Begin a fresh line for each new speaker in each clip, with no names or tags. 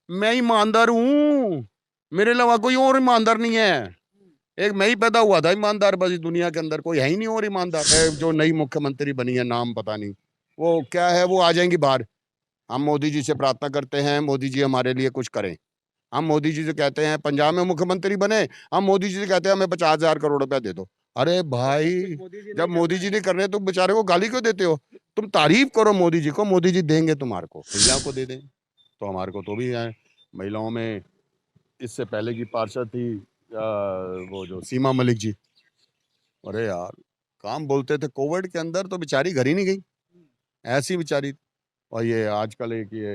मैं ईमानदार हूँ, मेरे अलावा कोई और ईमानदार नहीं है। एक मैं ही पैदा हुआ था ईमानदार, बस इस दुनिया के अंदर कोई है ही नहीं और ईमानदार। जो नई मुख्यमंत्री बनी है, नाम पता नहीं वो क्या है, वो आ जाएंगी बाहर। हम मोदी जी से प्रार्थना करते हैं, मोदी जी हमारे लिए कुछ करें। हम मोदी जी से कहते हैं, पंजाब में मुख्यमंत्री बने, हम मोदी जी से कहते हैं हमें 50,000 करोड़ रुपया दे दो। अरे भाई, जब मोदी जी नहीं कर रहे तो बेचारे को गाली क्यों देते हो? तुम तारीफ करो मोदी जी को, मोदी जी देंगे तुम्हारे को। महिला को दे दें तो हमारे को तो भी है। महिलाओं में इससे पहले की पार्षद थी वो जो सीमा मलिक जी। अरे यार, काम बोलते थे। कोविड के अंदर तो बेचारी घर ही नहीं गई, ऐसी बेचारी। और ये आजकल एक ये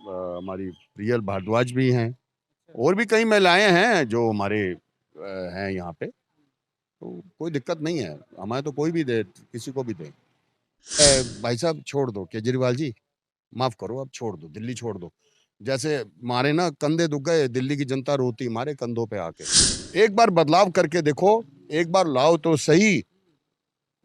हमारी प्रियल भारद्वाज भी हैं, और भी कई महिलाएं हैं जो हमारे हैं यहाँ पे। तो कोई दिक्कत नहीं है, हमारे तो कोई भी दे, किसी को भी दे। भाई साहब छोड़ दो केजरीवाल जी, माफ करो, अब छोड़ दो, दिल्ली छोड़ दो। जैसे मारे ना कंधे दुख गए, दिल्ली की जनता रोती मारे कंधों पे आके। एक बार बदलाव करके देखो, एक बार लाओ तो सही,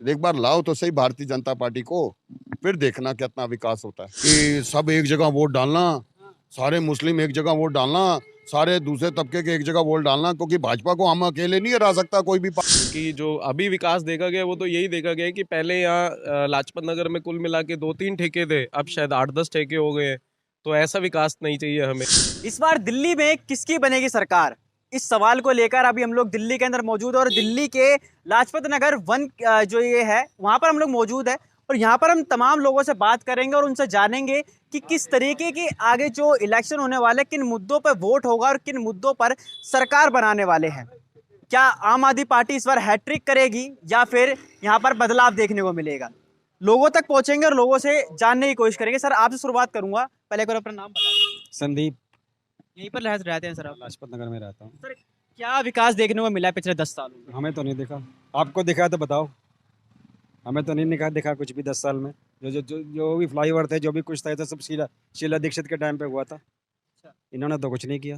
एक बार लाओ तो सही भारतीय जनता पार्टी को, फिर देखना कितना विकास होता है। कि सब एक जगह वोट डालना, सारे मुस्लिम एक जगह वोट डालना, सारे दूसरे तबके के एक जगह वोट डालना, क्योंकि भाजपा को हम अकेले नहीं हरा सकता कोई भी।
कि जो अभी विकास देखा गया वो तो यही देखा गया है कि पहले यहाँ लाजपत नगर में कुल मिला के 2-3 ठेके थे, अब शायद 8-10 ठेके हो गए हैं। तो ऐसा विकास नहीं चाहिए हमें।
इस बार दिल्ली में किसकी बनेगी सरकार, इस सवाल को लेकर अभी हम लोग दिल्ली के अंदर मौजूद है और दिल्ली के लाजपत नगर वन जो ये है वहां पर हम लोग मौजूद है और यहाँ पर हम तमाम लोगों से बात करेंगे और उनसे जानेंगे कि किस तरीके की आगे जो इलेक्शन होने वाले, किन मुद्दों पर वोट होगा और किन मुद्दों पर सरकार बनाने वाले हैं। क्या आम आदमी पार्टी इस बार हैट्रिक करेगी या फिर यहाँ पर बदलाव देखने को मिलेगा? लोगों तक पहुंचेंगे और लोगों से जानने की कोशिश करेंगे। सर आपसे शुरुआत करूंगा, पहले एक बार अपना नाम बता दीजिए।
संदीप।
यहीं पर रहते हैं सर आप?
लाजपत नगर में रहता हूँ।
सर क्या विकास देखने को मिला है पिछले 10 सालों में?
हमें तो नहीं दिखा, आपको दिखा तो बताओ। हमें तो नहीं दिखा कुछ भी 10 साल में। जो भी फ्लाईओवर थे, जो भी कुछ था, ये तो सब शीला शीला दीक्षित के टाइम पे हुआ था। इन्होंने तो कुछ नहीं किया।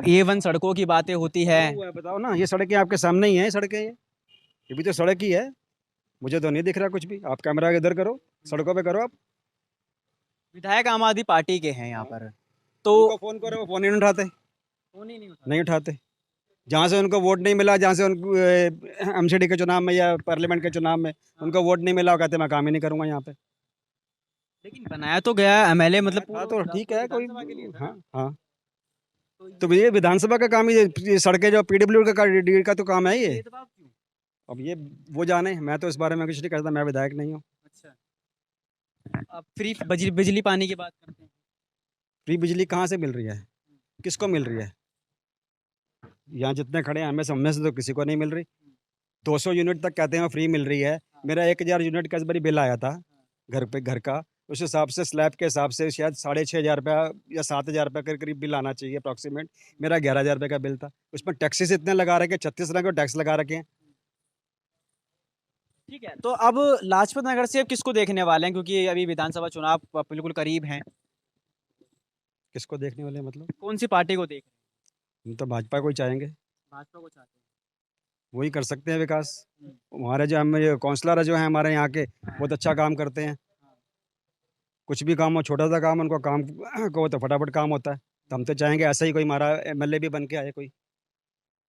A1 सड़कों की बातें होती है।
हुआ है, बताओ ना, ये सड़कें आपके सामने ही हैं, सड़कें ये भी तो सड़क ही है। मुझे तो नहीं दिख रहा कुछ भी। आप कैमरा इधर करो, सड़कों पे करो आप।
विधायक आम आदमी पार्टी के हैं यहाँ पर, तो
उनको फोन करो, वो फोन ही नहीं उठाते।
फोन ही नहीं उठा।
नहीं उठाते। जहाँ से उनको वोट नहीं मिला, जहाँ से उनको एमसीडी के चुनाव में या पार्लियामेंट के चुनाव में उनको वोट नहीं मिला, वो कहते मैं काम ही नहीं करूंगा यहाँ पे।
लेकिन बनाया तो गया MLA, मतलब
हाँ तो ठीक है, कोई
विधानसभा के लिए था।
हाँ हाँ।
तो
तो ये विधानसभा का काम ही, ये सड़कें जो पीडब्ल्यू का तो काम है ये।
भेदभाव क्यों?
अब ये वो जाने, मैं तो इस बारे में कुछ नहीं कहता, मैं विधायक नहीं हूँ।
अच्छा, अब फ्री बिजली पानी की बात करते हैं।
फ्री बिजली कहाँ से मिल रही है, किसको मिल रही है? यहाँ जितने खड़े हैं हमें से तो किसी को नहीं मिल रही। 200 यूनिट तक कहते हैं फ्री मिल रही है। मेरा 1000 यूनिट का इस बारी बिल आया था घर का। उस हिसाब से स्लैब के हिसाब से शायद 6,500 रुपया या 7,000 रुपये के करीब बिल आना चाहिए अप्रॉक्सीमेट। मेरा 11,000 रुपये का बिल था। उसमें टैक्सेस इतने लगा रखे, 36 तरह के टैक्स लगा रखे हैं।
ठीक है, तो अब लाजपत नगर से अब किसको देखने वाले हैं, क्योंकि अभी विधानसभा चुनाव बिल्कुल करीब हैं।
किसको देखने वाले हैं मतलब?
कौन सी पार्टी को देख रहे हैं?
हम तो भाजपा को ही चाहेंगे।
भाजपा को चाहते हैं।
वही कर सकते हैं विकास। हमारे जो हम ये काउंसलर जो हैं हमारे यहाँ के, बहुत अच्छा काम करते हैं। कुछ भी काम हो, छोटा सा काम, उनको काम को तो फटाफट काम होता है। तो हम तो चाहेंगे ऐसा ही कोई हमारा एमएलए भी बन के आए कोई।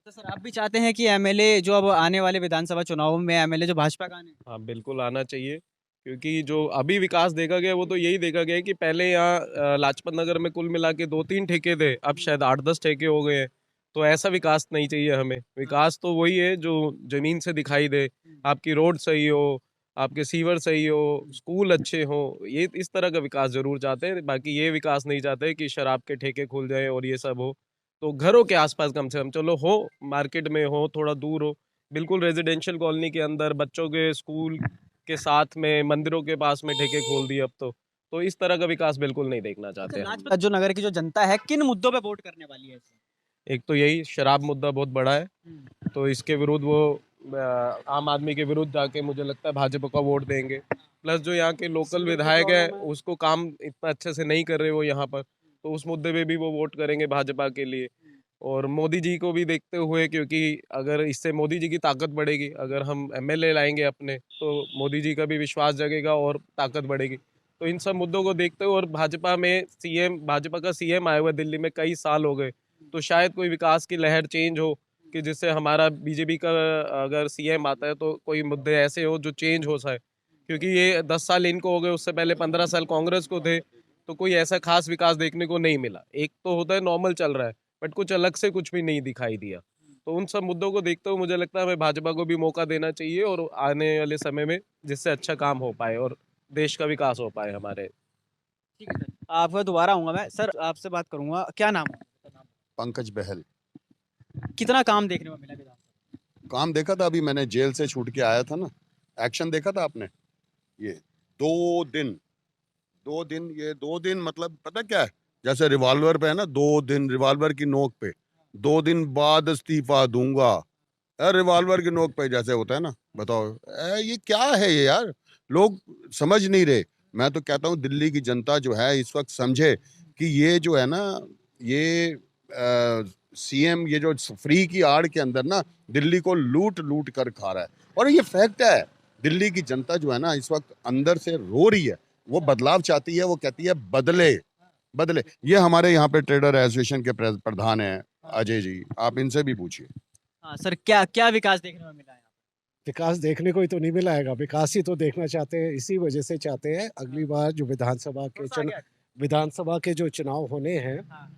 तो सर आप भी चाहते हैं कि MLA जो अब आने वाले विधानसभा चुनाव में MLA जो भाजपा का आने?
हाँ, बिल्कुल आना चाहिए। क्योंकि जो अभी विकास देखा गया वो तो यही देखा गया है कि पहले यहाँ लाजपत नगर में कुल मिला के 2-3 ठेके थे, अब शायद 8-10 ठेके हो गए हैं। तो ऐसा विकास नहीं चाहिए हमें। विकास तो वही है जो जमीन से दिखाई दे, आपकी रोड सही हो, आपके सीवर सही हो, स्कूल अच्छे हो, ये इस तरह का विकास जरूर चाहते हैं। बाकी ये विकास नहीं चाहते कि शराब के ठेके खुल जाए और ये सब हो। तो घरों के आसपास कम से कम चलो हो, मार्केट में हो, थोड़ा दूर हो, बिल्कुल रेजिडेंशियल कॉलोनी के अंदर बच्चों के स्कूल के साथ में मंदिरों के पास में ठेके खोल दिए अब तो इस तरह का विकास बिल्कुल नहीं देखना चाहते हैं।
लाजपत जो नगर की जो जनता है किन मुद्दों पे वोट करने वाली है?
एक तो यही शराब मुद्दा बहुत बड़ा है, तो इसके विरुद्ध वो आम आदमी के विरुद्ध जाके मुझे लगता है भाजपा का वोट देंगे। प्लस जो यहाँ के लोकल विधायक है उसको काम इतना अच्छे से नहीं कर रहे वो यहाँ पर, तो उस मुद्दे पे भी वो वोट करेंगे भाजपा के लिए। और मोदी जी को भी देखते हुए, क्योंकि अगर इससे मोदी जी की ताकत बढ़ेगी, अगर हम MLA लाएंगे अपने तो मोदी जी का भी विश्वास जगेगा और ताकत बढ़ेगी। तो इन सब मुद्दों को देखते हुए और भाजपा का सीएम आया हुआ है दिल्ली में, कई साल हो गए, तो शायद कोई विकास की लहर चेंज हो कि जिससे हमारा बीजेपी का अगर सीएम आता है तो कोई मुद्दे ऐसे हो जो चेंज हो जाए, क्योंकि ये 10 साल इनको हो गए, उससे पहले 15 साल कांग्रेस को थे, तो कोई ऐसा खास विकास देखने को नहीं मिला। एक तो होता है नॉर्मल चल रहा है, बट कुछ अलग से कुछ भी नहीं दिखाई दिया। तो उन सब मुद्दों को देखते हुए मुझे लगता है हमें भाजपा को भी मौका देना चाहिए और आने वाले समय में जिससे अच्छा काम हो पाए और देश का विकास हो पाए हमारे।
ठीक है सर, आपका दोबारा आऊंगा मैं। सर आपसे बात करूंगा, क्या नाम है?
पंकज बहल।
कितना काम देखने को मिला विधानसभा?
काम देखा था, अभी मैंने जेल से छूट के आया था ना, एक्शन देखा था आपने? ये 2 दिन ये 2 दिन मतलब पता क्या है, जैसे रिवॉल्वर पे है ना, 2 दिन रिवॉल्वर की नोक पे, 2 दिन बाद इस्तीफा दूंगा। रिवॉल्वर की नोक पे जैसे होता है ना, बताओ ये क्या है ये यार, लोग समझ नहीं रहे। मैं तो कहता हूँ दिल्ली की जनता जो है इस वक्त समझे कि ये जो है ना, ये सीएम ये जो फ्री की आड़ के अंदर ना दिल्ली को लूट लूट कर खा रहा है, और ये फैक्ट है। दिल्ली की जनता जो है ना इस वक्त अंदर से रो रही है, वो बदलाव चाहती है, वो कहती है बदले बदले। ये हमारे यहाँ पे ट्रेडर एसोसिएशन के प्रधान हैं अजय जी, आप इनसे भी पूछिए।
हाँ सर, क्या क्या विकास देखने को मिला है?
विकास देखने को ही तो नहीं मिलाएगा, विकास ही तो देखना चाहते हैं, इसी वजह से चाहते हैं अगली बार जो विधानसभा के जो चुनाव होने हैं
हाँ।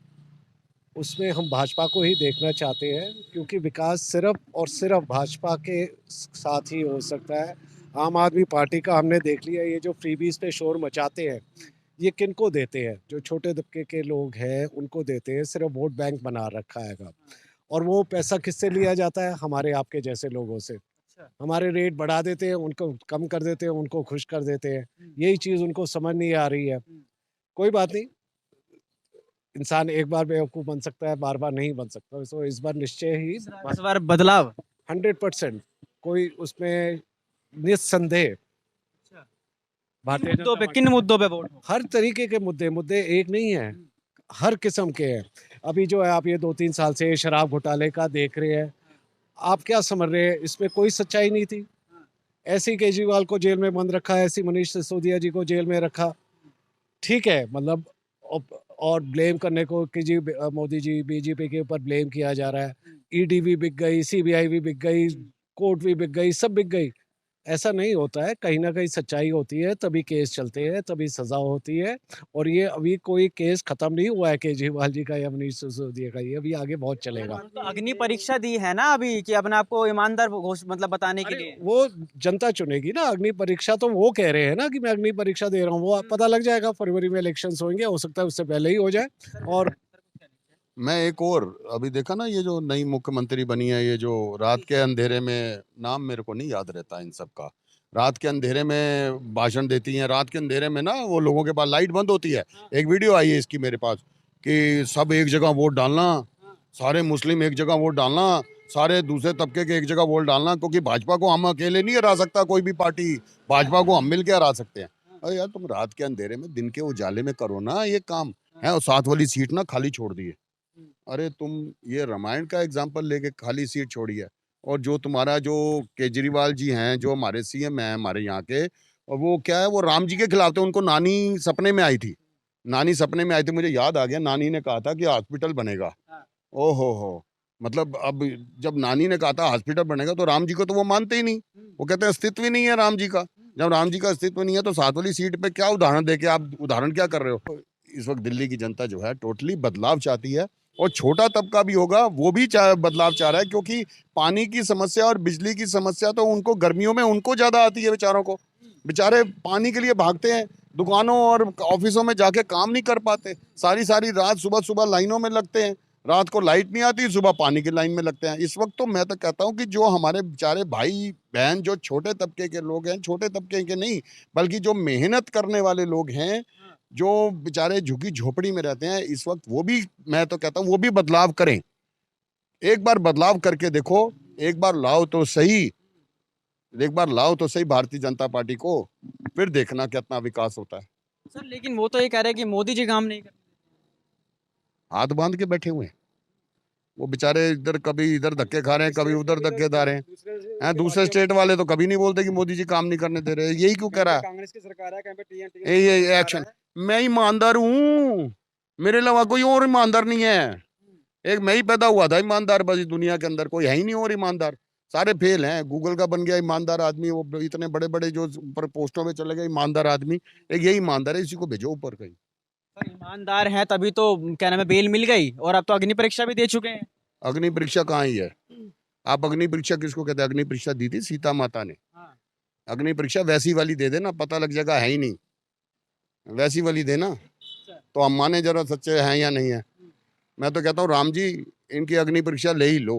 उसमें हम भाजपा को ही देखना चाहते हैं, क्योंकि विकास सिर्फ और सिर्फ भाजपा के साथ ही हो सकता है। आम आदमी पार्टी का हमने देख लिया, ये जो फ्रीबीज पे शोर मचाते हैं ये किनको देते हैं? जो छोटे तबके के लोग हैं उनको देते हैं, सिर्फ वोट बैंक बना रखा है। और वो पैसा किससे लिया जाता है? हमारे आपके जैसे लोगों से। हमारे रेट बढ़ा देते हैं, उनको कम कर देते हैं, उनको खुश कर देते हैं। यही चीज़ उनको समझ नहीं आ रही है। कोई बात नहीं, इंसान एक बार बेवकूफ़ बन सकता है, बार बार नहीं बन सकता। तो इस बार निश्चय ही
इस बार बदलाव
100% कोई उसमें निस्संदेह भारतीय
मुद्दों
जनता
पे, किन मुद्दों पे वोट हो?
हर तरीके के मुद्दे एक नहीं है, हर किस्म के हैं। अभी जो है आप ये 2-3 साल से शराब घोटाले का देख रहे हैं, आप क्या समझ रहे हैं इसमें कोई सच्चाई नहीं थी? ऐसे ही केजरीवाल को जेल में बंद रखा, ऐसे मनीष सिसोदिया जी को जेल में रखा, ठीक है, मतलब और ब्लेम करने को कि जी मोदी जी बीजेपी के ऊपर ब्लेम किया जा रहा है। ईडी भी बिक गई, सीबीआई भी बिक गई, कोर्ट भी बिक गई, सब बिक गई। ऐसा नहीं होता है, कहीं ना कहीं सच्चाई होती है, तभी केस चलते हैं, तभी सजा होती है। और ये अभी कोई केस खत्म नहीं हुआ है केजरीवाल जी का या मनीष सिसोदिया का, ये अभी आगे बहुत चलेगा।
तो अग्नि परीक्षा दी है ना अभी, कि अपने आप को ईमानदार मतलब बताने के
अरे
लिए।
वो जनता चुनेगी ना अग्नि परीक्षा, तो वो कह रहे हैं ना कि मैं अग्नि परीक्षा दे रहा हूँ, वो पता लग जाएगा। फरवरी में इलेक्शंस होंगे, हो सकता है उससे पहले ही हो जाए। और
मैं एक और अभी देखा ना, ये जो नई मुख्यमंत्री बनी है, ये जो रात के अंधेरे में, नाम मेरे को नहीं याद रहता इन सब का, रात के अंधेरे में भाषण देती हैं, रात के अंधेरे में ना वो लोगों के पास लाइट बंद होती है। एक वीडियो आई है इसकी मेरे पास कि सब एक जगह वोट डालना, सारे मुस्लिम एक जगह वोट डालना, सारे दूसरे तबके के एक जगह वोट डालना, क्योंकि भाजपा को हम अकेले नहीं हरा सकता कोई भी पार्टी, भाजपा को हम मिल के हरा सकते हैं। अरे यार, तुम रात के अंधेरे में दिन के उजाले में करो ना ये काम है, और 7 वाली सीट ना खाली छोड़ दी है। अरे तुम ये रामायण का एग्जाम्पल लेके खाली सीट छोड़ी है। और जो तुम्हारा जो केजरीवाल जी हैं, जो हमारे सीएम हैं हमारे यहाँ के, और वो क्या है, वो राम जी के खिलाफ थे। उनको नानी सपने में आई थी, नानी सपने में आई थी, मुझे याद आ गया, नानी ने कहा था कि हॉस्पिटल बनेगा। ओ हो, मतलब अब जब नानी ने कहा था हॉस्पिटल बनेगा, तो राम जी को तो वो मानते ही नहीं, वो कहते हैं अस्तित्व ही नहीं है राम जी का। जब राम जी का अस्तित्व नहीं है तो 7 वाली सीट पे क्या उदाहरण देके आप उदाहरण क्या कर रहे हो? इस वक्त दिल्ली की जनता जो है टोटली बदलाव चाहती है, और छोटा तबका भी होगा वो भी बदलाव चाह रहा है, क्योंकि पानी की समस्या और बिजली की समस्या तो उनको गर्मियों में उनको ज्यादा आती है। बेचारों को, बेचारे पानी के लिए भागते हैं, दुकानों और ऑफिसों में जाके काम नहीं कर पाते, सारी सारी रात सुबह सुबह लाइनों में लगते हैं, रात को लाइट नहीं आती, सुबह पानी की लाइन में लगते हैं। इस वक्त तो मैं तो कहता हूँ कि जो हमारे बेचारे भाई बहन जो छोटे तबके के लोग हैं, छोटे तबके के नहीं बल्कि जो मेहनत करने वाले लोग हैं, जो बेचारे झुकी झोपड़ी में रहते हैं, इस वक्त वो भी, मैं तो कहता हूँ वो भी बदलाव करें। एक बार बदलाव करके देखो, एक बार लाओ तो सही, एक बार लाओ तो सही भारतीय जनता पार्टी को, फिर देखना कितना विकास होता है।
सर लेकिन वो तो ये कह रहे हैं कि मोदी जी काम नहीं कर रहे।
हाथ बांध के बैठे हुए हैं, वो बेचारे इधर कभी इधर धक्के खा रहे हैं, कभी उधर धक्के खा रहे हैं। दूसरे स्टेट वाले तो कभी नहीं बोलते कि मोदी जी काम नहीं करने दे रहे। यही क्यों कह रहा है?
कांग्रेस की सरकार है, कहीं पे
ये एक्शन। मैं ईमानदार हूँ, मेरे अलावा कोई और ईमानदार नहीं है। एक मैं ही पैदा हुआ था ईमानदार, बस इस दुनिया के अंदर कोई है ही नहीं और ईमानदार। सारे फेल हैं। गूगल का बन गया ईमानदार आदमी, वो इतने बड़े बड़े जो ऊपर पोस्टों में चले गए ईमानदार आदमी। एक यही ईमानदार है, इसी को भेजो ऊपर कहीं।
सर ईमानदार है तभी तो क्या नाम है बेल मिल गई, और अब तो अग्नि परीक्षा भी दे चुके हैं।
अग्नि परीक्षा कहाँ ही है? आप अग्नि परीक्षा किसको कहते हैं? अग्नि परीक्षा दी थी सीता माता ने।
हाँ।
अग्नि परीक्षा वैसी वाली दे देना, पता लग जाएगा है ही नहीं। वैसी वाली देना तो हम माने जरा सच्चे हैं या नहीं है। मैं तो कहता हूँ राम जी, इनकी अग्नि परीक्षा ले ही लो।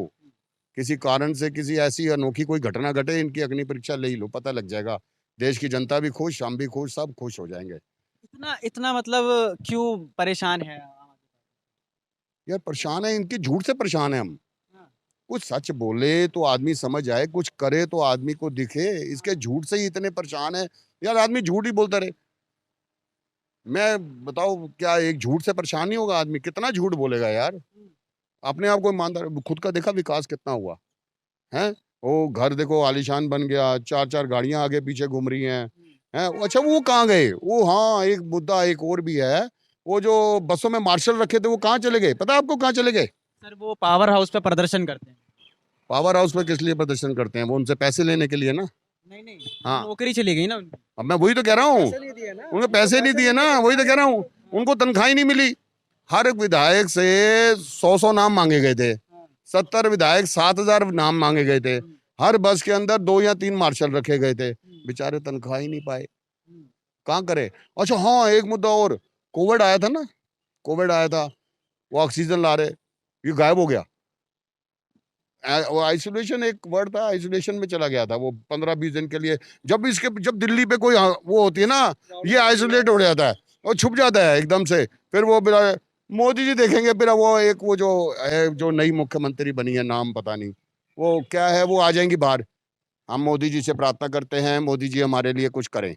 किसी कारण से किसी ऐसी अनोखी कोई घटना घटे, इनकी अग्नि परीक्षा ले ही लो, पता लग जाएगा। देश की जनता भी खुश, हम भी खुश, सब खुश हो जाएंगे।
इतना इतना मतलब क्यों परेशान है?
यार परेशान है, इनके झूठ से परेशान है हम।
हाँ।
कुछ सच बोले तो आदमी समझ आए, कुछ करे तो आदमी को दिखे। इसके झूठ से ही इतने परेशान है। यार आदमी झूठ ही बोलता रहे। मैं बताओ क्या एक झूठ से परेशान नहीं होगा आदमी? कितना झूठ बोलेगा यार? अपने आप को ईमानदार, खुद का देखा विकास कितना हुआ है? वो घर देखो आलीशान बन गया, 4-4 गाड़ियां आगे पीछे घूम रही हैं। अच्छा वो कहाँ गए? वो हाँ एक मुद्दा एक और भी है। वो जो बसों में मार्शल रखे थे वो कहाँ चले गए? पता है आपको कहाँ चले गए?
सर वो पावर हाउस पे प्रदर्शन करते हैं।
पावर हाउस पर किस लिए प्रदर्शन करते हैं? वो उनसे पैसे लेने के लिए ना।
नहीं नहीं,
हाँ।
नौकरी चली गई ना उनकी।
अब मैं वही तो कह रहा हूँ, उनको पैसे नहीं दिए ना, वही तो कह रहा हूँ। उनको तनख्वाह ही नहीं मिली। हर एक विधायक से 100 नाम मांगे गए थे। 70 विधायक 7,000 नाम मांगे गए थे। हर बस के अंदर 2 या 3 मार्शल रखे गए थे। बेचारे तनख्वाह ही नहीं पाए, कहाँ करे? अच्छा हाँ एक मुद्दा और, कोविड आया था ना, कोविड आया था, वो ऑक्सीजन ला रहे, ये गायब हो गया। वो आइसोलेशन एक वर्ड था, आइसोलेशन में चला गया था वो 15-20 दिन के लिए। जब दिल्ली पे कोई वो होती है ना, ये आइसोलेट हो जाता है और छुप जाता है एकदम से। फिर वो मोदी जी देखेंगे, फिर वो एक वो जो है जो नई मुख्यमंत्री बनी है, नाम पता नहीं वो क्या है, वो आ जाएंगी बाहर। हम मोदी जी से प्रार्थना करते हैं मोदी जी हमारे लिए कुछ करें।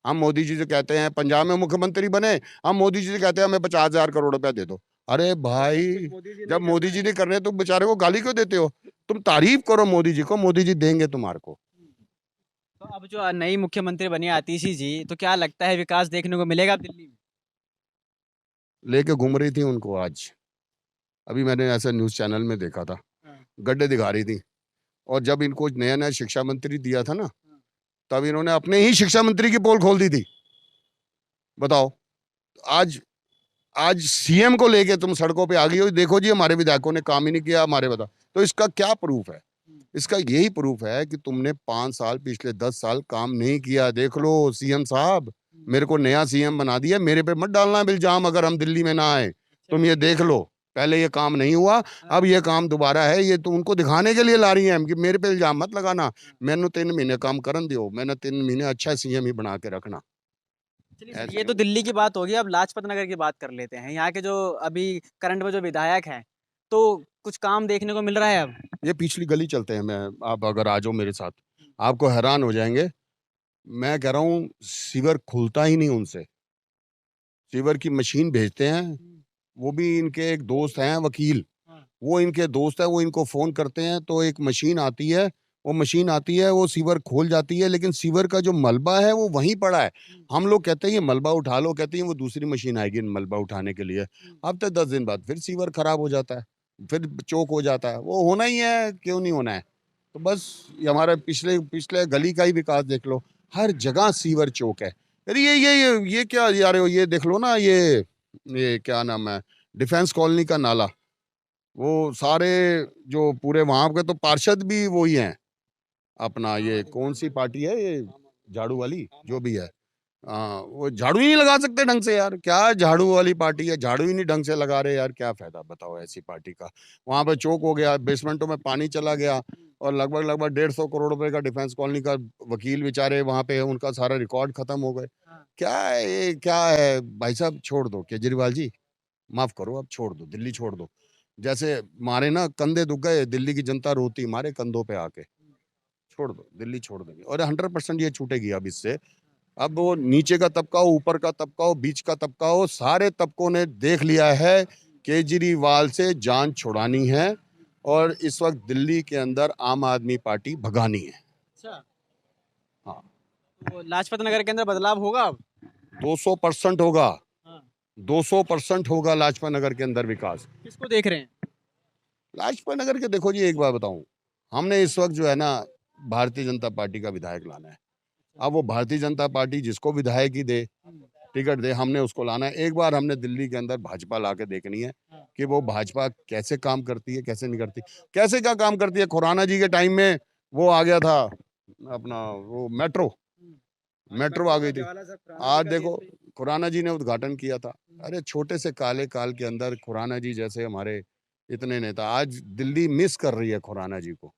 हम मोदी जी से कहते हैं पंजाब में मुख्यमंत्री बने, हम मोदी जी से कहते हैं हमें 50,000 करोड़ रुपया दे दो। अरे भाई जब मोदी जी नहीं कर रहे तो बेचारे को गाली क्यों देते हो? तुम तारीफ करो मोदी जी को, मोदी जी देंगे तुम्हारे को।
तो अब जो नई मुख्यमंत्री बनी आतिशी जी, तो क्या लगता है विकास देखने को मिलेगा अब दिल्ली में?
लेके घूम रही थी उनको आज, अभी मैंने ऐसा न्यूज चैनल में देखा था, गड्ढे दिखा रही थी। और जब इनको नया नया शिक्षा मंत्री दिया था ना, तब इन्होंने अपने ही शिक्षा मंत्री की पोल खोल दी थी। बताओ आज सीएम को लेके तुम सड़कों पे आ गई हो, देखो जी हमारे विधायकों ने काम ही नहीं किया हमारे। बताओ तो इसका क्या प्रूफ है? इसका यही प्रूफ है कि तुमने 5 साल पिछले 10 साल काम नहीं किया। देख लो सीएम साहब, मेरे को नया सीएम बना दिया, मेरे पे मत डालना इल्जाम अगर हम दिल्ली में ना आए। तुम ये देख लो, पहले ये काम नहीं हुआ, अब ये काम दोबारा है। ये तो उनको दिखाने के लिए ला रही है कि मेरे पे इल्जाम मत लगाना। मैंने 3 महीने काम करन दियो, मैंने 3 महीने अच्छा सीएम ही बना के रखना।
चलिए सर, ये तो दिल्ली की बात होगी। अब लाजपत नगर की बात कर लेते हैं। यहाँ के जो अभी करंट में जो विधायक हैं, तो कुछ काम देखने को मिल रहा है अब?
ये पिछली गली चलते हैं, मैं आप अगर आ जाओ मेरे साथ आपको हैरान हो जाएंगे। मैं कह रहा हूँ सीवर खुलता ही नहीं उनसे। सीवर की मशीन भेजते हैं, वो भी इनके एक दोस्त हैं वकील, वो इनके दोस्त है, वो इनको फोन करते हैं तो एक मशीन आती है, वो सीवर खोल जाती है, लेकिन सीवर का जो मलबा है वो वहीं पड़ा है। हम लोग कहते हैं ये मलबा उठा लो, कहते हैं वो दूसरी मशीन आएगी मलबा उठाने के लिए। अब तो 10 दिन बाद फिर सीवर खराब हो जाता है, फिर चौक हो जाता है। वो होना ही है, क्यों नहीं होना है? तो बस ये हमारा पिछले पिछले गली का ही विकास देख लो, हर जगह सीवर चौक है। अरे ये क्या यार, ये देख लो ना, ये क्या नाम है, डिफेंस कॉलोनी का नाला, वो सारे जो पूरे वहां के तो पार्षद भी वही हैं। अपना ये कौन सी पार्टी है ये, झाड़ू वाली जो भी है, वो झाड़ू ही नहीं लगा सकते ढंग से यार। क्या झाड़ू वाली पार्टी है, झाड़ू ही नहीं ढंग से लगा रहे यार, क्या फायदा बताओ ऐसी पार्टी का? वहां पे चौक हो गया, बेसमेंटों में पानी चला गया, और लगभग 150 करोड़ रुपए का डिफेंस कॉलोनी का वकील बेचारे वहां पे, उनका सारा रिकॉर्ड खत्म हो गए। क्या है ये, क्या है भाई साहब? छोड़ दो केजरीवाल जी, माफ करो, अब छोड़ दो, दिल्ली छोड़ दो। जैसे मारे ना कंधे दुख गए, दिल्ली की जनता रोती मारे कंधों पे आके। छोड़ दो, दिल्ली छोड़ देंगे और 100% ये छूटेगी अब इससे। अब वो नीचे का तबका हो, ऊपर का तबका हो, बीच का तबका हो, सारे तबकों ने देख लिया है केजरीवाल से जान छुड़ानी है और इस वक्त दिल्ली के अंदर आम आदमी पार्टी भगानी है।
अच्छा,
हाँ,
तो लाजपत नगर के अंदर बदलाव होगा अब?
200% होगा,
हाँ।
200% होगा लाजपत नगर के अंदर विकास।
किसको देख रहे हैं?
लाजपत नगर के देखो जी, एक बात बताऊं, हमने इस वक्त जो है ना भारतीय जनता पार्टी का विधायक लाना है। अब वो भारतीय जनता पार्टी जिसको विधायक ही दे, टिकट दे, हमने उसको लाना है। एक बार हमने दिल्ली के अंदर भाजपा ला के देखनी है कि वो भाजपा कैसे काम करती है, कैसे नहीं करती, कैसे क्या काम करती है। खुराना जी के टाइम में वो आ गया था अपना वो मेट्रो आ गई थी। आज देखो खुराना जी ने उद्घाटन किया था। अरे छोटे से काले काल के अंदर खुराना जी जैसे हमारे इतने नेता, आज दिल्ली मिस कर रही है खुराना जी को।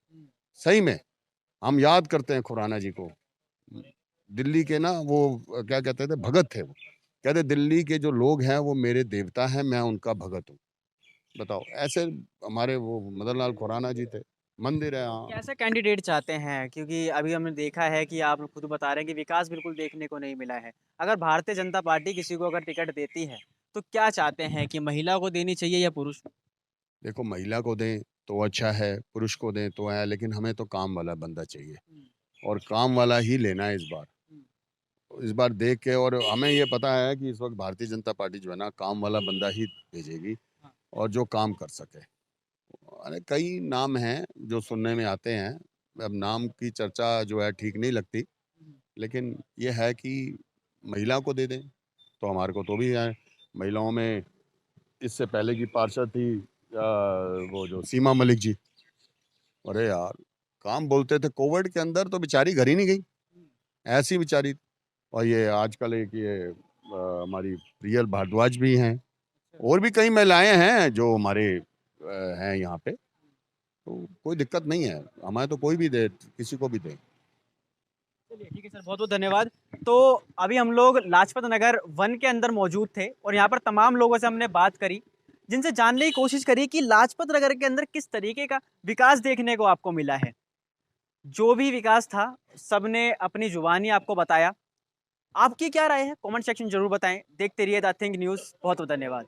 सही में हम याद करते हैं खुराना जी को। दिल्ली के ना वो क्या कहते थे, भगत थे वो। कहते दिल्ली के जो लोग हैं वो मेरे देवता हैं, मैं उनका भगत हूँ। बताओ, ऐसे हमारे वो मदन लाल खुराना जी थे। मंदिर है, हाँ।
कैसे कैंडिडेट चाहते हैं? क्योंकि अभी हमने देखा है कि आप खुद बता रहे हैं कि विकास बिल्कुल देखने को नहीं मिला है। अगर भारतीय जनता पार्टी किसी को अगर टिकट देती है, तो क्या चाहते हैं कि महिला को देनी चाहिए या पुरुष को?
देखो, महिला को दें तो अच्छा है, पुरुष को दें तो है, लेकिन हमें तो काम वाला बंदा चाहिए और काम वाला ही लेना है इस बार। इस बार देख के, और हमें ये पता है कि इस वक्त भारतीय जनता पार्टी जो है ना काम वाला बंदा ही भेजेगी और जो काम कर सके। अरे कई नाम हैं जो सुनने में आते हैं, अब नाम की चर्चा जो है ठीक नहीं लगती, लेकिन ये है कि महिला को दे दें तो हमारे को तो भी है। महिलाओं में इससे पहले की पार्षद थी वो जो सीमा मलिक जी। अरे यार, काम बोलते थे, कोविड के अंदर तो बेचारी घर ही नहीं गई, ऐसी बेचारी। और ये आजकल एक ये हमारी प्रियल भारद्वाज भी हैं, और भी कई महिलाएं हैं जो हमारे हैं यहाँ पे। तो कोई दिक्कत नहीं है, हमारे तो कोई भी दे, किसी को भी दे।
चलिए ठीक है सर, बहुत बहुत धन्यवाद। तो अभी हम लोग लाजपत नगर 1 के अंदर मौजूद थे और यहाँ पर तमाम लोगों से हमने बात करी, जिनसे जानने की कोशिश करी कि लाजपत नगर के अंदर किस तरीके का विकास देखने को आपको मिला है। जो भी विकास था, सबने अपनी जुबानी आपको बताया। आपकी क्या राय है? कमेंट सेक्शन जरूर बताएं। देखते रहिए द थिंक न्यूज़। बहुत बहुत धन्यवाद।